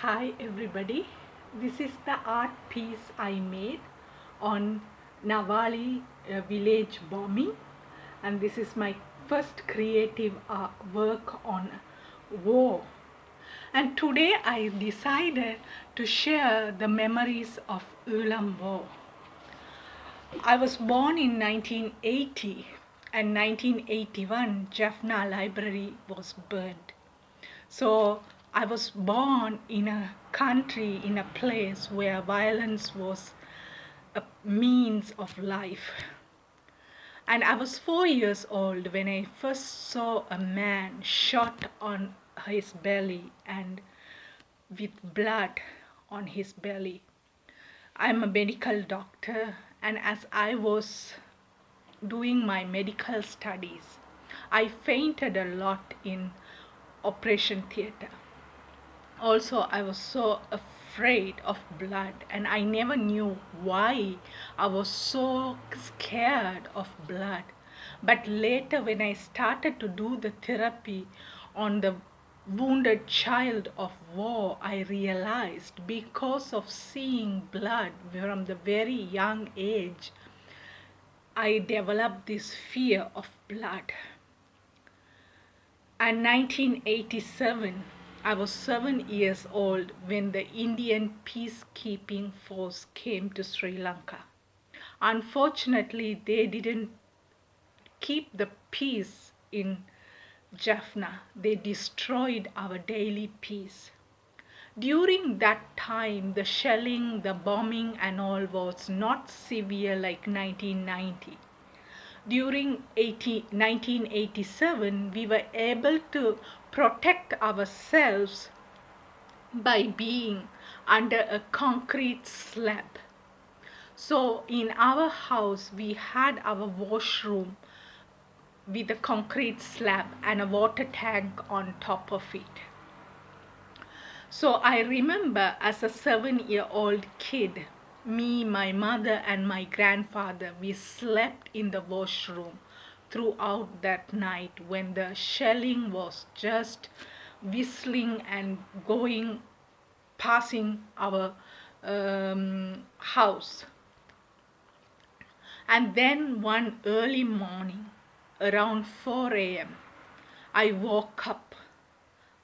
Hi everybody, this is the art piece I made on Nawali village bombing, and this is my first creative work on war. And today I decided to share the memories of Elam war. I was born in 1980 and 1981 Jaffna library was burned. So I was born in a country, in a place where violence was a means of life. And I was 4 years old when I first saw a man shot on his belly and with blood on his belly. I'm a medical doctor, and as I was doing my medical studies, I fainted a lot in operation theater. Also, I was so afraid of blood, and I never knew why I was so scared of blood. But later, when I started to do the therapy on the wounded child of war, I realized because of seeing blood from the very young age, I developed this fear of blood. And 1987, I was 7 years old when the Indian peacekeeping force came to Sri Lanka. Unfortunately, they didn't keep the peace in Jaffna. They destroyed our daily peace. During that time, the shelling, the bombing and all was not severe like 1990. During 1987, we were able to protect ourselves by being under a concrete slab. So in our house, we had our washroom with a concrete slab and a water tank on top of it. So I remember as a 7-year-old kid, me, my mother and my grandfather, we slept in the washroom throughout that night when the shelling was just whistling and going, passing our house. And then one early morning, around 4 a.m., I woke up,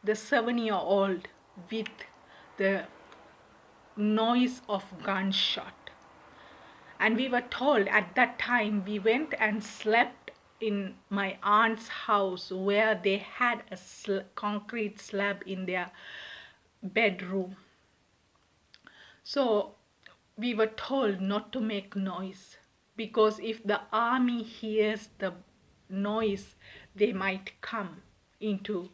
the 7-year-old, with the noise of gunshot. And we were told at that time, we went and slept in my aunt's house where they had a concrete slab in their bedroom. So we were told not to make noise, because if the army hears the noise, they might come to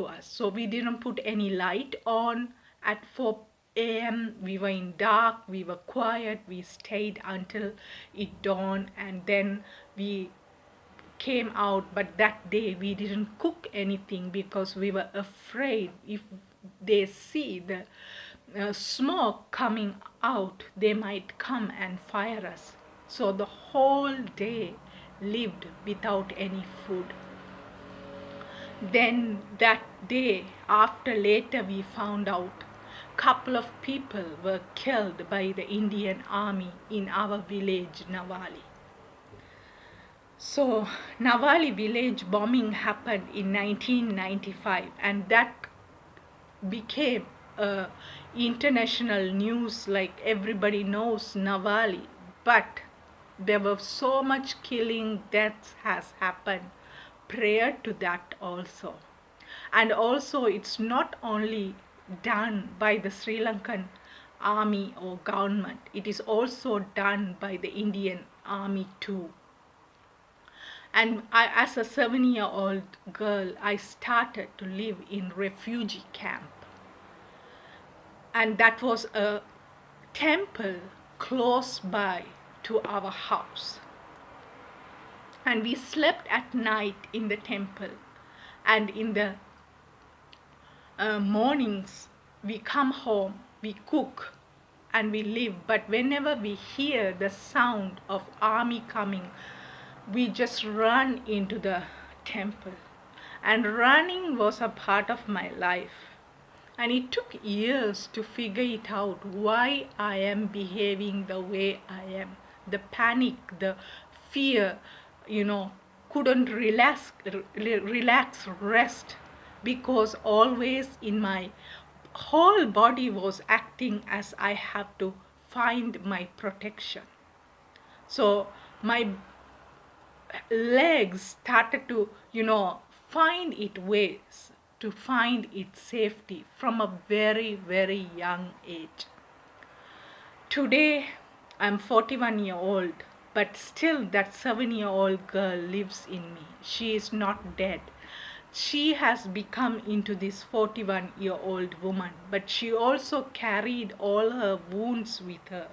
us. So we didn't put any light on. At 4 a.m. we were in dark, we were quiet, we stayed until it dawned, and then we came out. But that day we didn't cook anything because we were afraid if they see the smoke coming out, they might come and fire us. So the whole day lived without any food. Then that day, after later we found out, couple of people were killed by the Indian army in our village, Nawali. So Nawali village bombing happened in 1995, and that became international news, like everybody knows Nawali. But there was so much killing, deaths has happened prior to that also. And also it's not only done by the Sri Lankan army or government, it is also done by the Indian army too. And I, as a 7-year-old girl, I started to live in refugee camp. And that was a temple close by to our house. And we slept at night in the temple, and in the mornings we come home, we cook and we live. But whenever we hear the sound of army coming, we just run into the temple. and running was a part of my life. And it took years to figure it out why I am behaving the way I am. The panic, the fear, couldn't relax, rest, because always in my whole body was acting as I have to find my protection. So my legs started to, find its ways to find its safety from a very, very young age. Today, I'm 41-year-old, but still that 7-year-old girl lives in me. She is not dead. She has become into this 41-year-old woman, but she also carried all her wounds with her.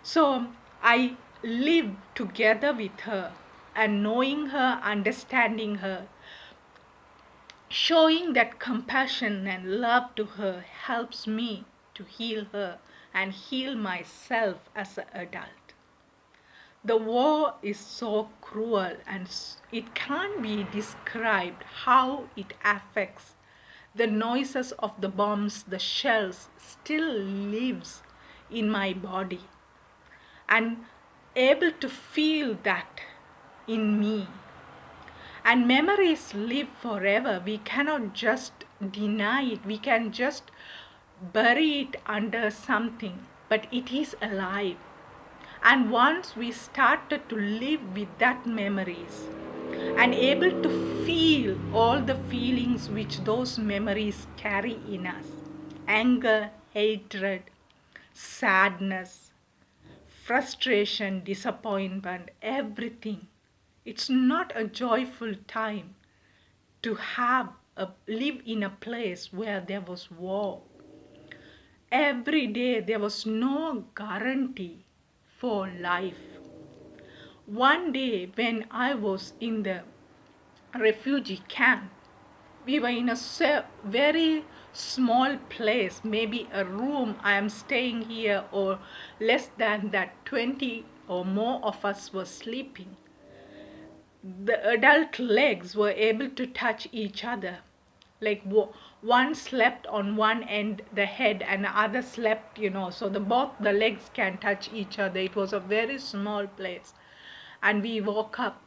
So I live together with her, and knowing her, understanding her, showing that compassion and love to her helps me to heal her and heal myself as an adult. The war is so cruel, and it can't be described how it affects. The noises of the bombs, the shells still lives in my body, and able to feel that in me. And memories live forever. We cannot just deny it. We can just bury it under something, but it is alive. And once we started to live with that memories and able to feel all the feelings which those memories carry in us, anger, hatred, sadness, frustration, disappointment, everything. It's not a joyful time to live in a place where there was war. Every day there was no guarantee for life. One day when I was in the refugee camp, we were in a very small place, maybe a room. I am staying here, or less than that, 20 or more of us were sleeping. The adult legs were able to touch each other. Like one slept on one end, the head, and the other slept, so both the legs can touch each other. It was a very small place. And we woke up.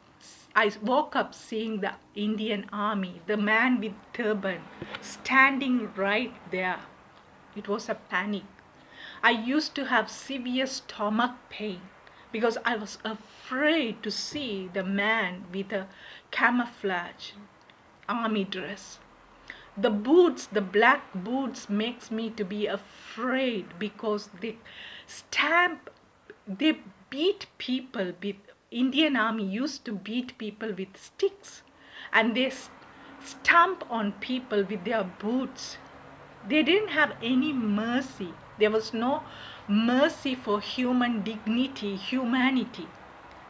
I woke up seeing the Indian army, the man with turban, standing right there. It was a panic. I used to have severe stomach pain because I was afraid to see the man with a camouflage army dress. The boots, the black boots, makes me to be afraid because they beat people with, Indian army used to beat people with sticks, and they stamp on people with their boots. They didn't have any mercy. There was no mercy for human dignity, humanity.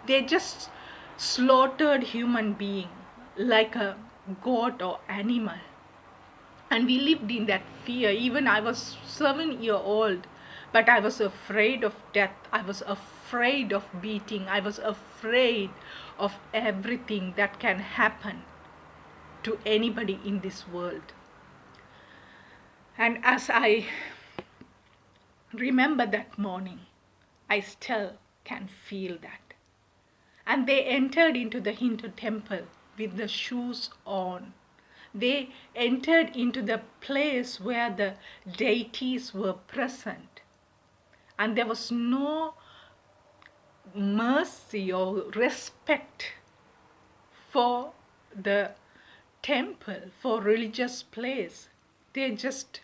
They just slaughtered human being like a goat or animal. And we lived in that fear. Even I was 7-year-old, but I was afraid of death. I was afraid of beating. I was afraid of everything that can happen to anybody in this world. And as I remember that morning, I still can feel that. And they entered into the Hindu temple with the shoes on. They entered into the place where the deities were present. And there was no mercy or respect for the temple, for religious place. They just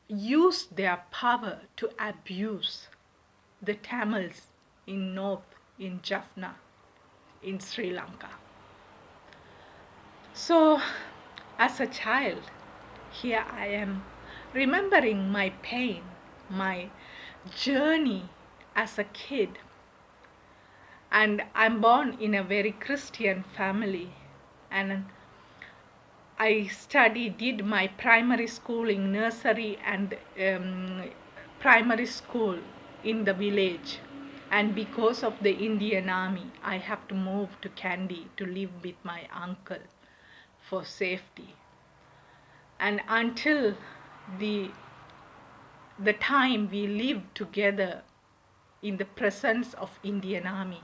used their power to abuse the Tamils in north, in Jaffna, in Sri Lanka. So, as a child, here I am remembering my pain, my journey as a kid. And I'm born in a very Christian family, and I did my primary schooling, nursery and primary school in the village. And because of the Indian army, I have to move to Kandy to live with my uncle for safety. And until the time we lived together in the presence of Indian Army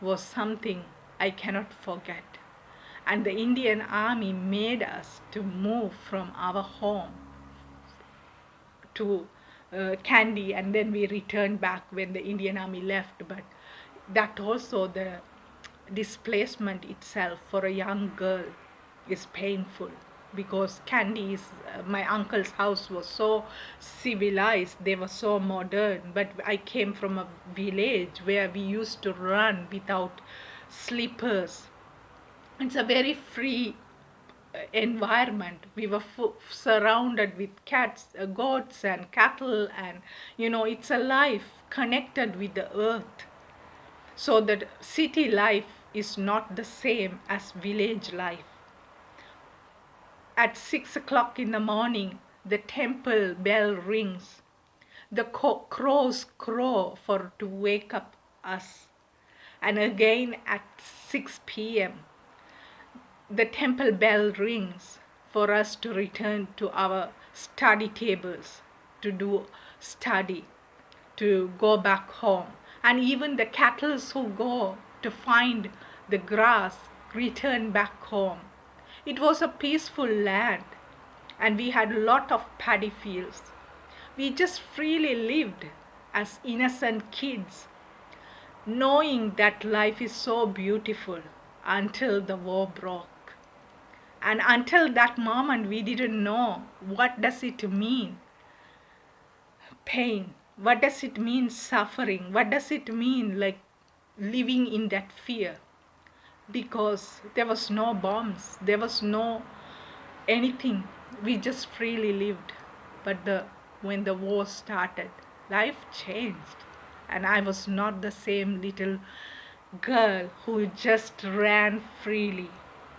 was something I cannot forget. And the Indian Army made us to move from our home to Kandy, and then we returned back when the Indian Army left. But that also, the displacement itself for a young girl is painful, because Kandy is, my uncle's house was so civilized, they were so modern, but I came from a village where we used to run without slippers. It's a very free environment. We were surrounded with cats, goats and cattle, and it's a life connected with the earth. So that city life is not the same as village life. At 6 o'clock in the morning, the temple bell rings. The crows crow to wake up us. And again at 6 p.m., the temple bell rings for us to return to our study tables, to do study, to go back home. And even the cattle who go to find the grass return back home. It was a peaceful land, and we had a lot of paddy fields. We just freely lived as innocent kids, knowing that life is so beautiful until the war broke. And until that moment, we didn't know what does it mean, pain. What does it mean, suffering? What does it mean, like living in that fear? Because there was no bombs, there was no anything. We just freely lived. But when the war started, life changed. And I was not the same little girl who just ran freely.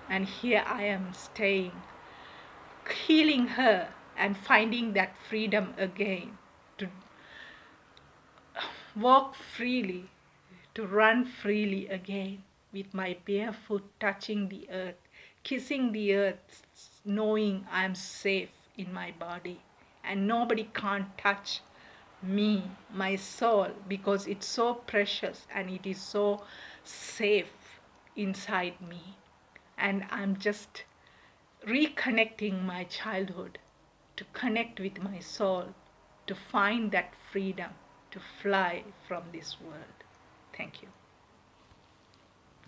And here I am staying, healing her and finding that freedom again, to walk freely, to run freely again, with my bare foot touching the earth, kissing the earth, knowing I'm safe in my body. And nobody can't touch me, my soul, because it's so precious and it is so safe inside me. And I'm just reconnecting my childhood, to connect with my soul, to find that freedom to fly from this world. Thank you.